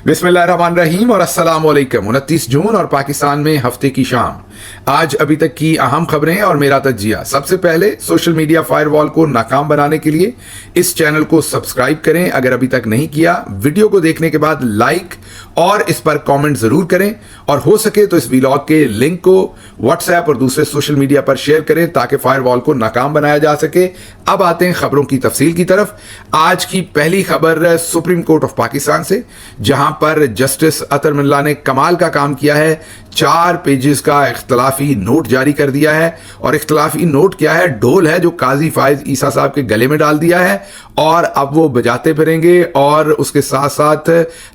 बिस्मिल्लाहिर्रहमानिर्रहीम और अस्सलाम वालेकुम। 29 जून और पाकिस्तान में हफ्ते की शाम। आज अभी तक की अहम खबरें और मेरा तज्जिया। सबसे पहले सोशल मीडिया फायरवॉल को नाकाम बनाने के लिए इस चैनल को सब्सक्राइब करें अगर अभी तक नहीं किया। वीडियो को देखने के बाद लाइक और इस पर कमेंट जरूर करें और हो सके तो इस व्लॉग के लिंक को व्हाट्सएप और दूसरे सोशल मीडिया पर शेयर करें ताकि फायरवॉल को नाकाम बनाया जा सके। अब आते हैं खबरों की तफसील की तरफ। आज की पहली खबर सुप्रीम कोर्ट ऑफ पाकिस्तान से, जहां पर जस्टिस अतर मिल्ला ने कमाल का काम किया है। 4 पेजेस का इख्तलाफी नोट जारी कर दिया है और इख्तलाफी नोट क्या है? ढोल है जो काजी फायज ईसा साहब के गले में डाल दिया है और अब वो बजाते फिरेंगे और उसके साथ साथ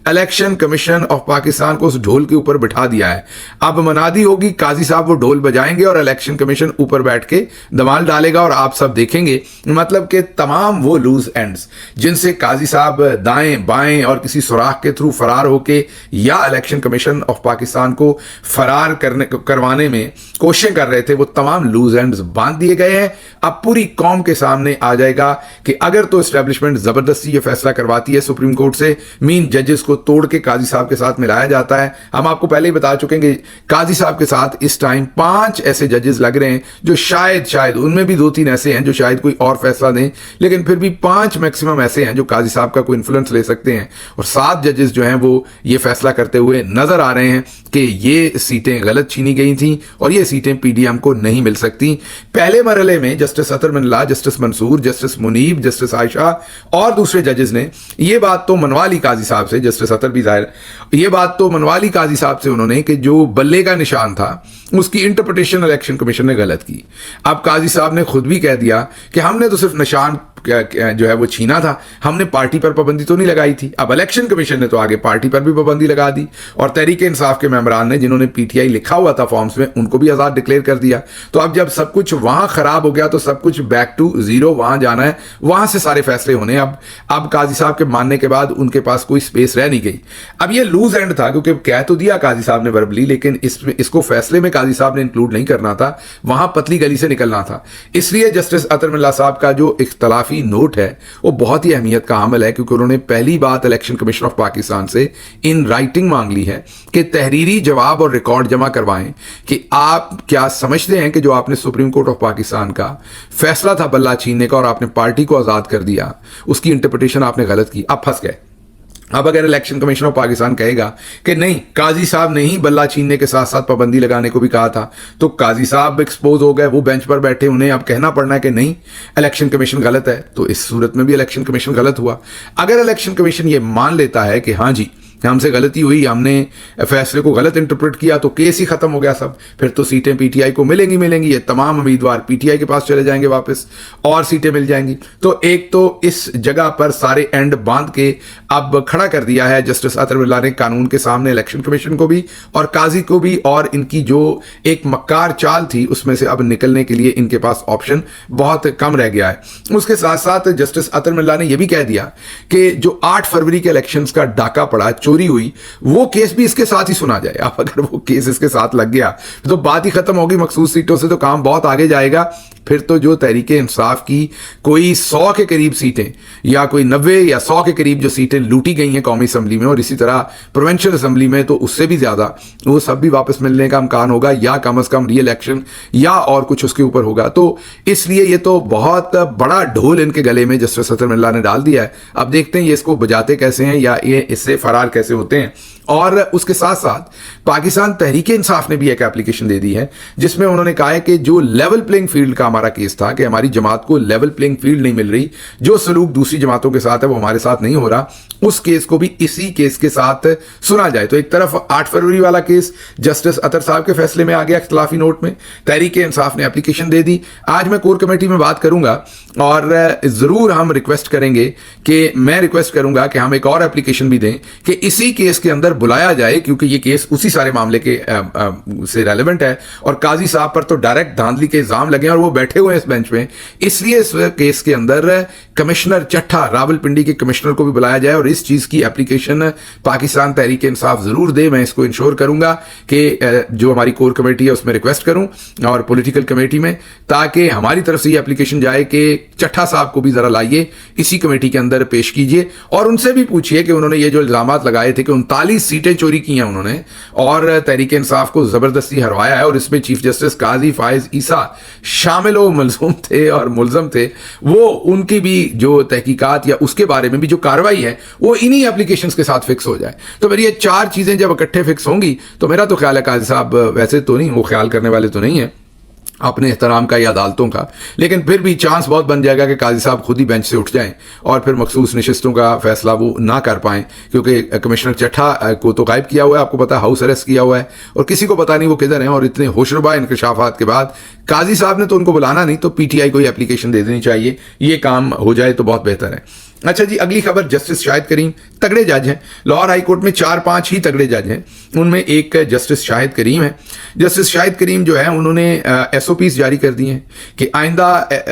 इलेक्शन कमीशन ऑफ पाकिस्तान को उस ढोल के ऊपर बिठा दिया है। अब मनादी होगी, काजी साहब वो ढोल बजाएंगे और इलेक्शन कमीशन ऊपर बैठ के धमाल डालेगा और आप सब देखेंगे। मतलब कि तमाम वो लूज एंड्स जिनसे काजी साहब दाएं बाएं और किसी सुराख के थ्रू फरार होके या इलेक्शन कमीशन ऑफ पाकिस्तान को फरार करवाने में कोशिशें कर रहे थे, वो तमाम लूज एंड्स बांध दिए गए हैं। अब पूरी कौम के सामने आ जाएगा कि अगर तो एस्टेब्लिशमेंट जबरदस्ती ये फैसला करवाती है सुप्रीम कोर्ट से, मीन जजेस को तोड़ के काजी साहब के साथ मिलाया जाता है। हम आपको पहले ही बता चुके हैं कि काजी साहब के साथ इस टाइम 5 ऐसे जजेस लग रहे हैं जो शायद उनमें भी 2-3 ऐसे हैं जो शायद कोई और फैसला दें, लेकिन फिर भी 5 मैक्सिमम ऐसे हैं जो काजी साहब का कोई इन्फ्लुएंस ले सकते हैं और 7 जजेस जो हैं वो ये फैसला करते हुए नजर आ रहे हैं कि ये सीटें गलत छीनी गई थी और ये सीटें पीडीएम को नहीं मिल सकती। पहले मरहले में justice Athar Minallah, justice Mansoor, justice Munib, justice Ayesha और दूसरे जजेस ने ये बात तो मनवा ली काजी साहब से, जस्टिस अतर भी जाहिर ये बात तो मनवा ली काजी साहब से उन्होंने कि जो बल्ले का निशान था उसकी इंटरप्रिटेशन इलेक्शन कमीशन ने गलत की। अब काजी साहब ने खुद भी कह दिया कि हमने तो सिर्फ निशान जो है वो छीना था, हमने पार्टी पर पाबंदी तो नहीं लगाई थी। अब इलेक्शन कमीशन ने तो आगे पार्टी पर भी पाबंदी लगा दी और तहरीक इंसाफ के मेंबरान ने, जिन्होंने पीटीआई लिखा हुआ था फॉर्म्स में, उनको भी आजाद डिक्लेयर कर दिया। तो अब जब सब कुछ वहां खराब हो गया तो सब कुछ बैक टू जीरो वहां जाना है, वहां से सारे फैसले होने। अब काजी साहब के मानने के बाद उनके पास कोई स्पेस रह नहीं गई। अब ये लूज एंड था क्योंकि कह तो दिया काजी साहब ने वर्बली, लेकिन इसको फैसले में काजी साहब ने इंक्लूड नहीं करना था, वहां पतली गली से निकलना था। इसलिए जस्टिस अतर मिल्ला साहब का जो इख्तलाफी नोट है वो बहुत ही अहमियत का हामिल है, क्योंकि उन्होंने पहली बात इलेक्शन कमीशन ऑफ पाकिस्तान से इन राइटिंग मांग ली है कि तहरीरी जवाब और रिकॉर्ड जमा करवाएं कि आप क्या समझते हैं कि जो आपने सुप्रीम कोर्ट ऑफ पाकिस्तान का फैसला था बल्ला छीनने का और आपने पार्टी को आजाद कर दिया, उसकी इंटरप्रिटेशन आपने गलत की। आप फंस गए। अब अगर इलेक्शन कमीशन ऑफ पाकिस्तान कहेगा कि नहीं, काजी साहब ने ही बल्ला छीनने के साथ साथ पाबंदी लगाने को भी कहा था, तो काजी साहब एक्सपोज हो गए, वो बेंच पर बैठे, उन्हें अब कहना पड़ना है कि नहीं, इलेक्शन कमीशन गलत है। तो इस सूरत में भी इलेक्शन कमीशन गलत हुआ। अगर इलेक्शन कमीशन ये मान लेता है कि हाँ जी हमसे गलती हुई, हमने फैसले को गलत इंटरप्रेट किया, तो केस ही खत्म हो गया सब, फिर तो सीटें पीटीआई को मिलेंगी। ये तमाम उम्मीदवार पीटीआई के पास चले जाएंगे वापस और सीटें मिल जाएंगी। तो एक तो इस जगह पर सारे एंड बांध के अब खड़ा कर दिया है जस्टिस अतर मिल्ला ने कानून के सामने इलेक्शन कमीशन को भी और काजी को भी, और इनकी जो एक मक्कार चाल थी उसमें से अब निकलने के लिए इनके पास ऑप्शन बहुत कम रह गया है। उसके साथ साथ जस्टिस अतर मिल्ला ने यह भी कह दिया कि जो 8 फरवरी के इलेक्शंस का डाका पड़ा, चोरी हुई, वो केस भी इसके साथ ही सुना जाए। अब अगर वो केस इसके साथ लग गया तो बात ही खत्म होगी। मखसूस सीटों से तो काम बहुत आगे जाएगा। फिर तो जो तहरीक इंसाफ की कोई 100 के करीब सीटें या कोई 90 या 100 के करीब जो सीटें लूटी गई हैं कौमी असम्बली में और इसी तरह प्रोविंशियल असम्बली में, तो उससे भी ज्यादा वो सब भी वापस मिलने का इम्कान होगा या कम अज कम री इलेक्शन या और कुछ उसके ऊपर होगा। तो इसलिए ये तो बहुत बड़ा ढोल इनके गले में जस्टिस अतर मिल्ला ने डाल दिया है। अब देखते हैं ये इसको बजाते कैसे हैं या ये इससे फरार कैसे होते हैं। और उसके साथ साथ पाकिस्तान तहरीक इंसाफ ने भी एक एप्लीकेशन दे दी है जिसमें उन्होंने कहा है कि जो लेवल प्लेइंग फील्ड का हमारा केस था कि हमारी जमात को लेवल प्लेइंग फील्ड नहीं मिल रही, जो सलूक दूसरी जमातों के साथ है वो हमारे साथ नहीं हो रहा, उस केस को भी इसी केस के साथ सुना जाए। तो एक तरफ 8 फरवरी वाला केस जस्टिस अतर साहब के फैसले में आ गया इख्तिलाफी नोट में, तहरीक इंसाफ ने एप्लीकेशन दे दी। आज मैं कोर कमेटी में बात करूंगा और जरूर हम रिक्वेस्ट करेंगे कि मैं रिक्वेस्ट करूंगा कि हम एक और एप्लीकेशन भी दें कि इसी केस के अंदर बुलाया जाए, क्योंकि ये केस उसी सारे मामले के से रेलेवेंट है और काजी साहब पर तो डायरेक्ट धांधली के इल्जाम लगे और वो बैठे हुए हैं इस बेंच में। इसलिए इस केस के अंदर कमिश्नर चट्ठा, रावलपिंडी के कमिश्नर को भी बुलाया जाए और इस चीज़ की एप्लीकेशन पाकिस्तान तहरीक इंसाफ ज़रूर दे। मैं इसको इंश्योर करूँगा कि जो हमारी कोर कमेटी है उसमें रिक्वेस्ट करूँ और पॉलिटिकल कमेटी में, ताकि हमारी तरफ से ये एप्लीकेशन जाए कि चट्ठा साहब को भी ज़रा लाइए, इसी कमेटी के अंदर पेश कीजिए और उनसे भी पूछिए कि उन्होंने ये जो इल्ज़ामात लगाए थे कि 39 सीटें चोरी की हैं उन्होंने और तहरीक इंसाफ को ज़बरदस्ती हरवाया है और इसमें चीफ जस्टिस काजी फायज ईसा शामिल व मलज़ूम थे और मुलज़म थे, वो उनकी भी जो तहकीकात या उसके बारे में भी जो कार्रवाई है वो इन्हीं एप्लीकेशंस के साथ फिक्स हो जाए। तो मेरी ये 4 चीज़ें जब इकट्ठे फिक्स होंगी तो मेरा तो ख्याल है काजी साहब वैसे तो नहीं, वो ख्याल करने वाले तो नहीं है अपने एहतराम का या अदालतों का, लेकिन फिर भी चांस बहुत बन जाएगा कि काजी साहब खुद ही बेंच से उठ जाएं और फिर मखसूस नशिस्तों का फैसला वो ना कर पाएं, क्योंकि कमिश्नर चट्ठा को तो गायब किया हुआ है, आपको पता है, हाउस अरेस्ट किया हुआ है और किसी को पता नहीं वो किधर हैं। और इतने होशरुबा इंकशाफात के बाद काजी साहब ने तो उनको बुलाना नहीं, तो पीटीआई को एप्लीकेशन दे देनी चाहिए, ये काम हो जाए तो बहुत बेहतर है। अच्छा जी, अगली खबर, जस्टिस शाहिद करीम तगड़े जज हैं। लाहौर हाई कोर्ट में 4-5 ही तगड़े जज हैं, उनमें एक जस्टिस शाहिद करीम है। जस्टिस शाहिद करीम जो है उन्होंने एसओपीज जारी कर दिए हैं कि आइंदा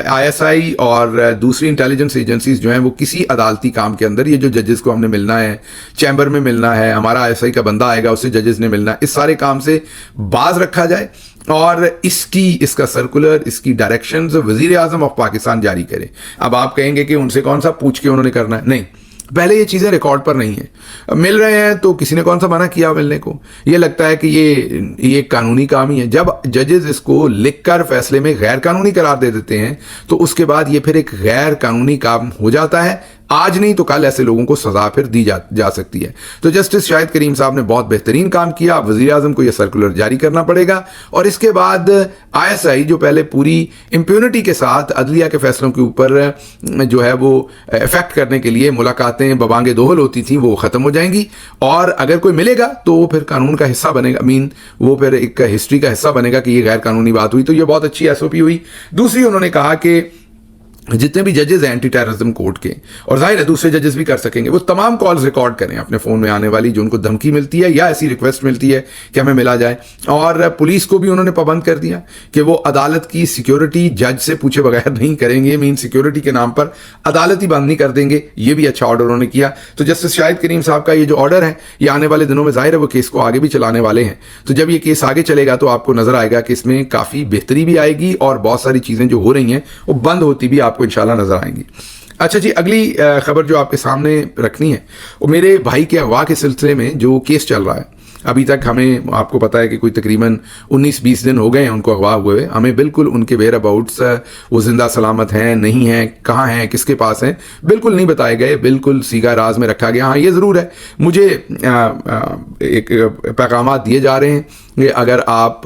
आईएसआई और दूसरी इंटेलिजेंस एजेंसीज जो हैं वो किसी अदालती काम के अंदर, ये जो जजेस को हमने मिलना है, चैम्बर में मिलना है, हमारा आईएसआई का बंदा आएगा उससे जजेस ने मिलना है, इस सारे काम से बाज रखा जाए और इसका सर्कुलर, इसकी डायरेक्शंस वजीर आजम ऑफ पाकिस्तान जारी करे। अब आप कहेंगे कि उनसे कौन सा पूछ के उन्होंने करना है, नहीं, पहले ये चीज़ें रिकॉर्ड पर नहीं है, मिल रहे हैं तो किसी ने कौन सा मना किया मिलने को। ये लगता है कि ये कानूनी काम ही है। जब जजेस इसको लिखकर फैसले में गैर कानूनी करार दे देते हैं तो उसके बाद ये फिर एक गैर कानूनी काम हो जाता है। आज नहीं तो कल ऐसे लोगों को सजा फिर दी जा सकती है। तो जस्टिस शाहिद करीम साहब ने बहुत बेहतरीन काम किया। वज़ीर आज़म को यह सर्कुलर जारी करना पड़ेगा और इसके बाद आईएसआई जो पहले पूरी इम्प्यूनिटी के साथ अदलिया के फैसलों के ऊपर जो है वो इफेक्ट करने के लिए मुलाकातें बबांगे दोहल होती थी, वो ख़त्म हो जाएंगी और अगर कोई मिलेगा तो वो फिर कानून का हिस्सा बनेगा, वो फिर एक हिस्ट्री का हिस्सा बनेगा कि ये गैर कानूनी बात हुई। तो ये बहुत अच्छी एसओपी हुई। दूसरी, उन्होंने कहा कि जितने भी जजेस हैं एंटी टेररिज्म कोर्ट के, और जाहिर है दूसरे जजेस भी कर सकेंगे, वो तमाम कॉल्स रिकॉर्ड करें अपने फ़ोन में आने वाली, जो उनको धमकी मिलती है या ऐसी रिक्वेस्ट मिलती है कि हमें मिला जाए। और पुलिस को भी उन्होंने पाबंद कर दिया कि वो अदालत की सिक्योरिटी जज से पूछे बगैर नहीं करेंगे, सिक्योरिटी के नाम पर अदालत ही बंद नहीं कर देंगे। ये भी अच्छा ऑर्डर उन्होंने किया। तो जस्टिस शाहिद करीम साहब का ये जो ऑर्डर है ये आने वाले दिनों में जाहिर है वो केस को आगे भी चलाने वाले हैं। तो जब ये केस आगे चलेगा तो आपको नजर आएगा कि इसमें काफ़ी बेहतरी भी आएगी और बहुत सारी चीज़ें जो हो रही हैं वो बंद होती भी आपको इंशाल्लाह नजर आएंगी। अच्छा जी, अगली खबर जो आपके सामने रखनी है वो मेरे भाई के अगवा के सिलसिले में जो केस चल रहा है। अभी तक हमें, आपको पता है कि कोई तकरीबन 19-20 दिन हो गए हैं उनको अगवा हुए। हमें बिल्कुल उनके वेयर अबाउट्स, वो जिंदा सलामत हैं नहीं हैं, कहाँ हैं, किसके पास हैं, बिल्कुल नहीं बताए गए, बिल्कुल सीगा राज में रखा गया। हाँ, ये ज़रूर है, मुझे एक पैगाम दिए जा रहे हैं कि अगर आप,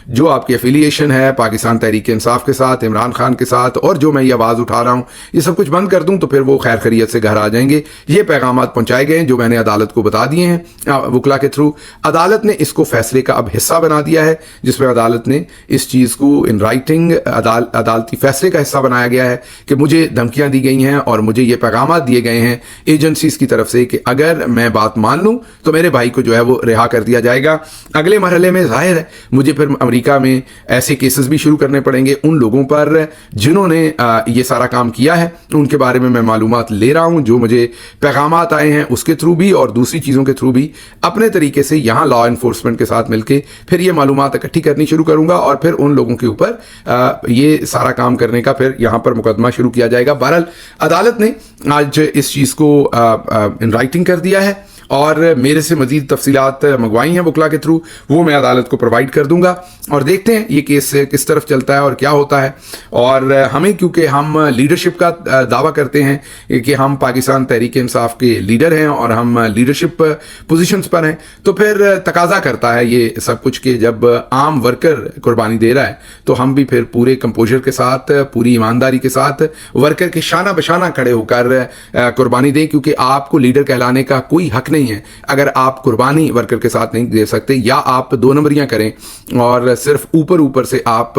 जो आपकी एफिलिएशन है पाकिस्तान तहरीक इंसाफ के साथ, इमरान खान के साथ, और जो मैं ये आवाज़ उठा रहा हूँ ये सब कुछ बंद कर दूँ तो फिर वो खैर खैरियत से घर आ जाएंगे। ये पैगाम पहुँचाए गए हैं जो मैंने अदालत को बता दिए हैं वकला के थ्रू। अदालत ने इसको फैसले का अब हिस्सा बना दिया है, जिसमें अदालत ने इस चीज़ को इन राइटिंग अदालती फैसले का हिस्सा बनाया गया है कि मुझे धमकियाँ दी गई हैं और मुझे ये पैगाम दिए गए हैं एजेंसीज़ की तरफ से कि अगर मैं बात मान लूँ तो मेरे भाई को जो है वो रिहा कर दिया जाएगा। अगले मरहले में जाहिर है मुझे फिर अमेरिका में ऐसे केसेस भी शुरू करने पड़ेंगे उन लोगों पर जिन्होंने ये सारा काम किया है। उनके बारे में मैं मालूमात ले रहा हूँ, जो मुझे पैगामात आए हैं उसके थ्रू भी और दूसरी चीज़ों के थ्रू भी अपने तरीके से यहाँ लॉ एनफोर्समेंट के साथ मिलके फिर ये मालूमात इकट्ठी करनी शुरू करूँगा और फिर उन लोगों के ऊपर ये सारा काम करने का फिर यहाँ पर मुकदमा शुरू किया जाएगा। बहरहाल अदालत ने आज इस चीज़ को इन राइटिंग कर दिया है और मेरे से मजीद तफसीलात मंगवाई हैं वकला के थ्रू, वो मैं अदालत को प्रोवाइड कर दूंगा और देखते हैं ये केस किस तरफ चलता है और क्या होता है। और हमें, क्योंकि हम लीडरशिप का दावा करते हैं कि हम पाकिस्तान तहरीक इंसाफ के लीडर हैं और हम लीडरशिप पोजीशंस पर हैं, तो फिर तकाजा करता है ये सब कुछ कि जब आम वर्कर कुर्बानी दे रहा है तो हम भी फिर पूरे कंपोजर के साथ, पूरी ईमानदारी के साथ वर्कर के शाना बशाना खड़े होकर कुर्बानी दें, क्योंकि आपको लीडर कहलाने का कोई हक नहीं है अगर आप कुर्बानी वर्कर के साथ नहीं दे सकते, या आप दो नंबरियां करें और सिर्फ ऊपर ऊपर से आप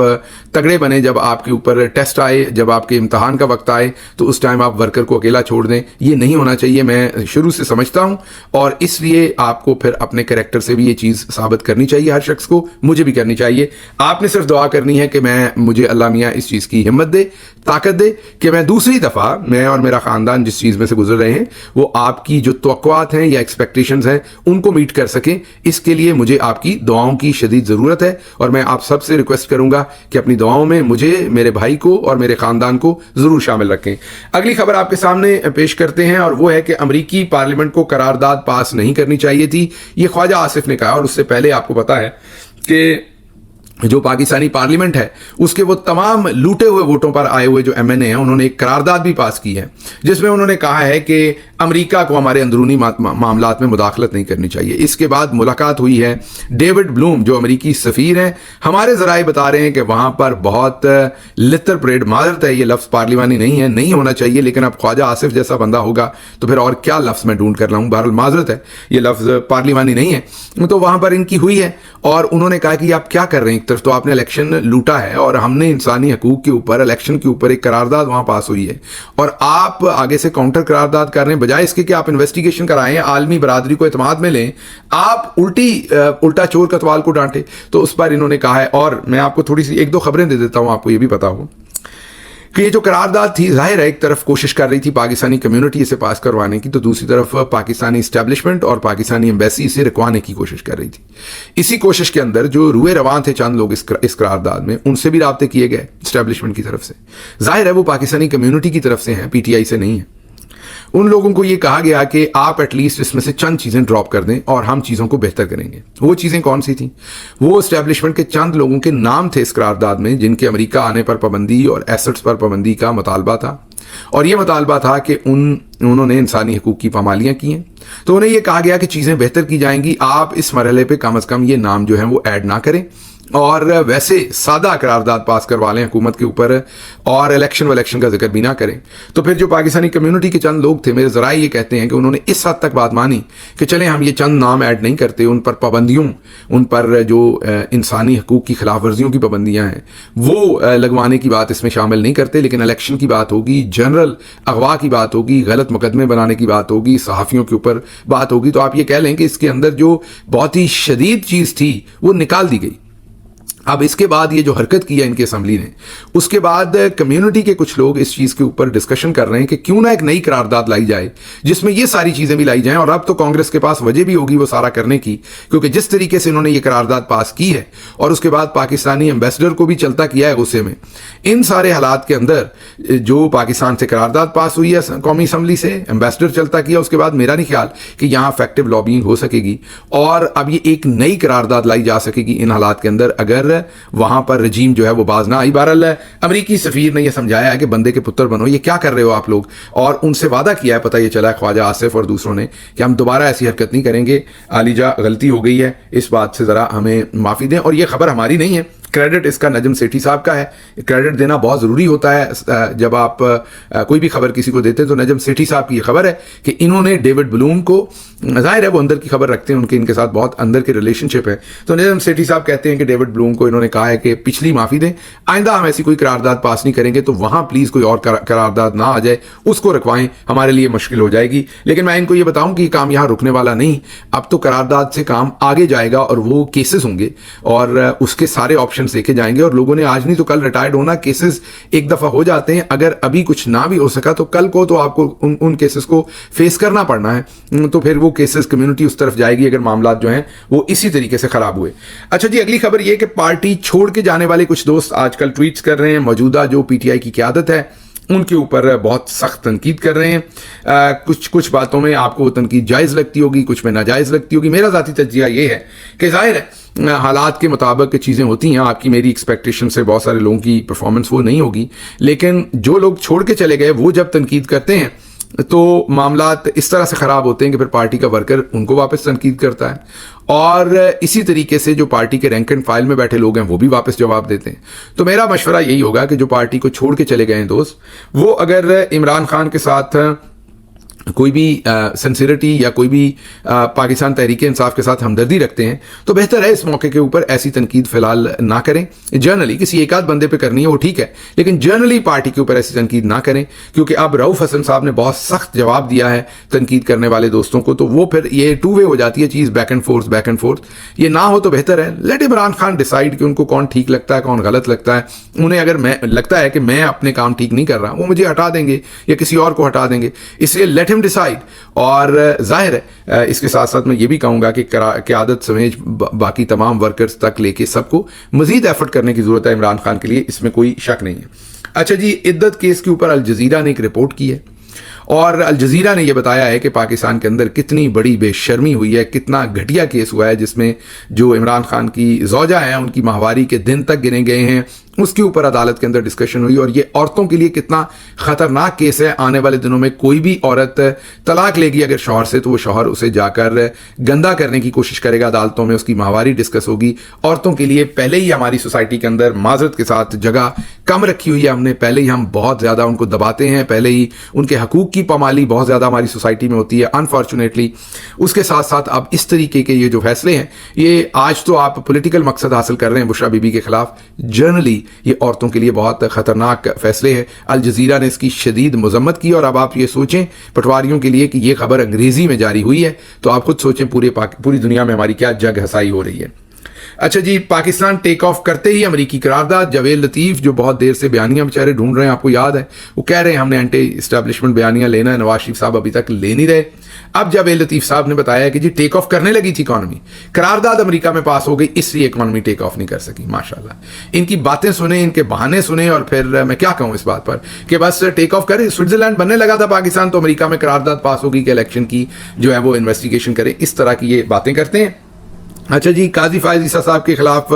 तगड़े बने, जब आपके ऊपर टेस्ट आए, जब आपके इम्तहान का वक्त आए तो उस टाइम आप वर्कर को अकेला छोड़ दें। ये नहीं होना चाहिए, मैं शुरू से समझता हूं, और इसलिए आपको फिर अपने कैरेक्टर से भी ये चीज़ साबित करनी चाहिए हर शख्स को, मुझे भी करनी चाहिए। आपने सिर्फ दुआ करनी है कि मुझे अल्लाह मियाँ इस चीज़ की हिम्मत दे, ताकत दे कि मैं दूसरी दफ़ा, मैं और मेरा ख़ानदान जिस चीज़ में से गुजर रहे हैं वो आपकी जो तवक्कुआत हैं या एक्सपेक्टेशंस हैं उनको मीट कर सकें। इसके लिए मुझे आपकी दुआओं की शदीद ज़रूरत है, और मैं आप सबसे रिक्वेस्ट करूंगा कि अपनी दुआओं में मुझे, मेरे भाई को और मेरे ख़ानदान को ज़रूर शामिल रखें। अगली खबर आपके सामने पेश करते हैं, और वो है कि अमरीकी पार्लियामेंट को करारदाद पास नहीं करनी चाहिए थी, ये ख्वाजा आसिफ ने कहा। और उससे पहले आपको पता है कि जो पाकिस्तानी पार्लियामेंट है उसके वो तमाम लूटे हुए वोटों पर आए हुए जो एमएनए हैं, उन्होंने एक करारदाद भी पास की है जिसमें उन्होंने कहा है कि अमेरिका को हमारे अंदरूनी मामलात में मुदाखलत नहीं करनी चाहिए। इसके बाद मुलाकात हुई है डेविड ब्लूम जो अमेरिकी सफ़ीर हैं, हमारे ज़राए बता रहे हैं कि वहाँ पर बहुत लितर परेड, माजरत है ये लफ्ज़ पार्लिमानी नहीं है, नहीं होना चाहिए, लेकिन अब ख्वाजा आसिफ जैसा बंदा होगा तो फिर और क्या लफ्ज़ मैं ढूंढ कर लाऊं, बहरहाल माजरत है, ये लफ्ज़ पार्लिमानी नहीं है। तो वहाँ पर इनकी हुई है और उन्होंने कहा कि आप क्या कर रहे हैं, एक तरफ तो आपने इलेक्शन लूटा है और हमने इंसानी हकूक के ऊपर, इलेक्शन के ऊपर एक करारदाद वहाँ पास हुई है, और आप आगे से काउंटर करारदाद कर रहे हैं, बजाय इसके कि आप इन्वेस्टिगेशन कराएं, आलमी बरादरी को एतमाद में लें, आप उल्टा चोर कतवाल को डांटे। तो उस पर इन्होंने कहा है, और मैं आपको थोड़ी सी एक दो खबरें दे देता हूं, आपको ये भी पता हो कि ये जो करारदाद थी, जाहिर है एक तरफ कोशिश कर रही थी पाकिस्तानी कम्युनिटी इसे पास करवाने की, तो दूसरी तरफ पाकिस्तानी इस्टेब्लिशमेंट और पाकिस्तानी एम्बेसी इसे रुकवाने की कोशिश कर रही थी। इसी कोशिश के अंदर जो रुए रवान थे चंद लोग इस करारदाद में, उनसे भी राब्ते किए गए इस्टेब्लिशमेंट की तरफ से। जाहिर है वो पाकिस्तानी कम्युनिटी की तरफ से हैं, पीटीआई से नहीं है। उन लोगों को ये कहा गया कि आप एटलीस्ट इसमें से चंद चीज़ें ड्रॉप कर दें और हम चीज़ों को बेहतर करेंगे। वो चीज़ें कौन सी थी? वो इस्टेब्लिशमेंट के चंद लोगों के नाम थे इस करारदाद में जिनके अमेरिका आने पर पाबंदी और एसेट्स पर पाबंदी का मुतालबा था, और ये मुतालबा था कि उन्होंने इंसानी हकूक़ की पामालियाँ की हैं। तो उन्हें यह कहा गया कि चीज़ें बेहतर की जाएंगी, आप इस मरहले पर कम अज़ कम ये नाम जो है वो ऐड ना करें, और वैसे सादा करारदाद पास करवा लें हुकूमत के ऊपर, और इलेक्शन का जिक्र भी ना करें। तो फिर जो पाकिस्तानी कम्युनिटी के चंद लोग थे, मेरे ज़राए ये कहते हैं कि उन्होंने इस हद तक बात मानी कि चलें हम ये चंद नाम ऐड नहीं करते, उन पर पाबंदियों, उन पर जो इंसानी हकूक़ की खिलाफ वर्जियों की पाबंदियाँ हैं वो लगवाने की बात इसमें शामिल नहीं करते, लेकिन इलेक्शन की बात होगी, जनरल अगवा की बात होगी, गलत मुकदमे बनाने की बात होगी, सहाफ़ियों के ऊपर बात होगी। तो आप ये कह लें कि इसके अंदर जो बहुत ही शदीद चीज़ थी वो निकाल दी गई। अब इसके बाद ये जो हरकत की है इनकी असम्बली ने, उसके बाद कम्युनिटी के कुछ लोग इस चीज़ के ऊपर डिस्कशन कर रहे हैं कि क्यों ना एक नई करारदाद लाई जाए जिसमें ये सारी चीज़ें भी लाई जाएं। और अब तो कांग्रेस के पास वजह भी होगी वो सारा करने की, क्योंकि जिस तरीके से इन्होंने ये करारदाद पास की है और उसके बाद पाकिस्तानी एम्बेसडर को भी चलता किया है गुस्से में, इन सारे हालात के अंदर जो पाकिस्तान से करारदाद पास हुई है कौमी असम्बली से, एम्बेसडर चलता किया, उसके बाद मेरा नहीं ख्याल कि यहाँ इफेक्टिव लॉबिंग हो सकेगी, और अब ये एक नई करारदाद लाई जा सकेगी इन हालात के अंदर अगर वहां पर रजीम जो है वो बाज ना आई। बहरहाल अमरीकी सफीर ने यह समझाया है कि बंदे के पुत्र बनो, ये क्या कर रहे हो आप लोग, और उनसे वादा किया है, पता ये चला है ख्वाजा आसिफ और दूसरों ने, कि हम दोबारा ऐसी हरकत नहीं करेंगे। आलिजा गलती हो गई है, इस बात से ज़रा हमें माफ़ी दें। और ये खबर हमारी नहीं है, क्रेडिट इसका नजम सेठी साहब का है। क्रेडिट देना बहुत ज़रूरी होता है जब आप कोई भी खबर किसी को देते हैं, तो नजम सेठी साहब की ये खबर है कि इन्होंने डेविड ब्लूम को, जाहिर है वो अंदर की खबर रखते हैं, इनके साथ बहुत अंदर के रिलेशनशिप है, तो नजम सेठी साहब कहते हैं कि डेविड ब्लूम को इन्होंने कहा है कि पिछली माफ़ी दें, आइंदा हम ऐसी कोई करारदाद पास नहीं करेंगे, तो वहाँ प्लीज़ कोई और करारदाद ना आ जाए, उसको रखवाएं, हमारे लिए मुश्किल हो जाएगी। लेकिन मैं इनको ये बताऊँ कि काम यहाँ रुकने वाला नहीं, अब तो करारदाद से काम आगे जाएगा और वो केसेस होंगे और उसके सारे ऑप्शन देखे जाएंगे, और लोगों ने आज नहीं तो कल रिटायर्ड होना। केसेस एक दफा हो जाते हैं, अगर अभी कुछ ना भी हो सका तो कल को तो आपको उन केसेस को फेस करना पड़ना है, तो फिर वो केसेस कम्युनिटी उस तरफ जाएगी अगर मामला जो हैं वो इसी तरीके से खराब हुए। अच्छा जी, अगली खबर ये कि पार्टी छोड़ के जाने वाले कुछ दोस्त आजकल ट्वीट्स कर रहे हैं, मौजूदा जो पीटीआई की क़यादत है उनके ऊपर बहुत सख्त तनकीद कर रहे हैं। कुछ बातों में आपको वो तनकीद जायज़ लगती होगी, कुछ में नाजायज़ लगती होगी। मेरा ज़ाती तज्जिया ये है कि ज़ाहिर है हालात के मुताबिक चीज़ें होती हैं, आपकी मेरी एक्सपेक्टेशन से बहुत सारे लोगों की परफॉर्मेंस वो नहीं होगी, लेकिन जो लोग छोड़ के चले गए वो जब तनकीद करते हैं तो मामलात इस तरह से ख़राब होते हैं कि फिर पार्टी का वर्कर उनको वापस तनकीद करता है, और इसी तरीके से जो पार्टी के रैंक एंड फाइल में बैठे लोग हैं वो भी वापस जवाब देते हैं। तो मेरा मशवरा यही होगा कि जो पार्टी को छोड़ के चले गए हैं दोस्त, वो अगर इमरान खान के साथ कोई भी सिंसियरिटी या कोई भी पाकिस्तान तहरीक इंसाफ के साथ हमदर्दी रखते हैं तो बेहतर है इस मौके के ऊपर ऐसी तनकीद फिलहाल ना करें। जर्नली किसी एक आध बंदे पे करनी है वो ठीक है, लेकिन जर्नली पार्टी के ऊपर ऐसी तनकीद ना करें, क्योंकि अब रऊफ हसन साहब ने बहुत सख्त जवाब दिया है तनकीद करने वाले दोस्तों को, तो वो फिर ये टू वे हो जाती है चीज़, बैक एंड फोर्थ। ये ना हो तो बेहतर है। लेट इमरान खान डिसाइड कि उनको कौन ठीक लगता है कौन गलत लगता है। उन्हें अगर मैं लगता है कि मैं अपने काम ठीक नहीं कर रहा, वो मुझे हटा देंगे या किसी और को हटा देंगे, इसलिए लेट हिम डिसाइड। और जाहिर है इसके साथ साथ मैं ये भी कहूँगा कि क़यादत समेत बाकी तमाम वर्कर्स तक लेके सबको मज़ीद एफर्ट करने की ज़रूरत है इमरान खान के लिए, इसमें कोई शक नहीं है। अच्छा जी, इद्दत केस के ऊपर अल जज़ीरा ने एक रिपोर्ट की है और अल जज़ीरा ने यह बताया है कि पाकिस्तान के अंदर कितनी बड़ी बेशर्मी हुई है, कितना घटिया केस हुआ है, जिसमें जो इमरान खान की ज़ौजा हैं उनकी माहवारी के दिन तक गिने गए हैं, उसके ऊपर अदालत के अंदर डिस्कशन हुई। और ये औरतों के लिए कितना ख़तरनाक केस है। आने वाले दिनों में कोई भी औरत तलाक लेगी अगर शौहर से, तो वो शौहर उसे जाकर गंदा करने की कोशिश करेगा अदालतों में, उसकी माहवारी डिस्कस होगी। औरतों के लिए पहले ही हमारी सोसाइटी के अंदर माजरत के साथ जगह कम रखी हुई है हमने, पहले ही हम बहुत ज़्यादा उनको दबाते हैं, पहले ही उनके हकूक़ की पामाली बहुत ज़्यादा हमारी सोसाइटी में होती है अनफॉर्चुनेटली। उसके साथ साथ अब इस तरीके के ये जो फैसले हैं, ये आज तो आप पॉलिटिकल मकसद हासिल कर रहे हैं बुशरा बीबी के खिलाफ, जर्नली ये औरतों के लिए बहुत ख़तरनाक फैसले हैं। अल जज़ीरा ने इसकी शदीद मजम्मत की। और अब आप ये सोचें पटवारियों के लिए कि ये खबर अंग्रेज़ी में जारी हुई है, तो आप खुद सोचें पूरी दुनिया में हमारी क्या जग हसाई हो रही है। अच्छा जी, पाकिस्तान टेक ऑफ करते ही अमेरिकी करारदाद, जावेद लतीफ़ जो बहुत देर से बयानियां बेचारे ढूंढ रहे हैं, आपको याद है, वो कह रहे हैं हमने एंटी इस्टेब्लिशमेंट बयानियां लेना है, नवाज शरीफ साहब अभी तक ले नहीं रहे। अब जावेद लतीफ़ साहब ने बताया कि जी टेक ऑफ करने लगी थी इकॉनमी, करारदाद अमेरिका में पास हो गई, इसलिए इकॉनमी टेक ऑफ नहीं कर सकी। माशाल्लाह, इनकी बातें सुने, इनके बहाने सुने, और फिर मैं क्या कहूँ इस बात पर कि बस टेक ऑफ करे। स्विट्जरलैंड बनने लगा था पाकिस्तान, तो अमेरिका में करारदाद पास हो गई कि इलेक्शन की जो है वो इन्वेस्टिगेशन करे। इस तरह की ये बातें करते हैं। अच्छा जी, काजी फायज ईसा साहब के खिलाफ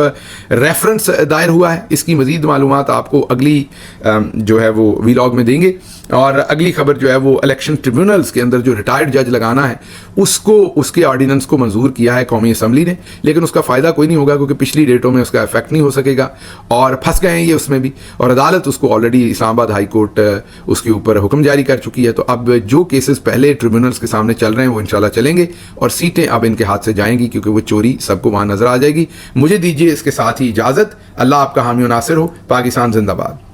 रेफरेंस दायर हुआ है। इसकी मजीद मालूमात आपको अगली जो है वो वीलॉग में देंगे। और अगली खबर जो है वो इलेक्शन ट्रिब्यूनल्स के अंदर जो रिटायर्ड जज लगाना है उसको, उसके ऑर्डिनेंस को मंजूर किया है कौमी असम्बली ने, लेकिन उसका फ़ायदा कोई नहीं होगा क्योंकि पिछली डेटों में उसका इफेक्ट नहीं हो सकेगा और फंस गए हैं ये उसमें भी। और अदालत उसको ऑलरेडी इस्लामाबाद हाई कोर्ट उसके ऊपर हुक्म जारी कर चुकी है। तो अब जो केसेस पहले ट्रिब्यूनल्स के सामने चल रहे हैं वो इंशाल्लाह चलेंगे और सीटें अब इनके हाथ से जाएंगी क्योंकि वो चोरी सबको वहाँ नजर आ जाएगी। मुझे दीजिए इसके साथ ही इजाज़त। अल्लाह आपका हामी और नासिर हो। पाकिस्तान जिंदाबाद।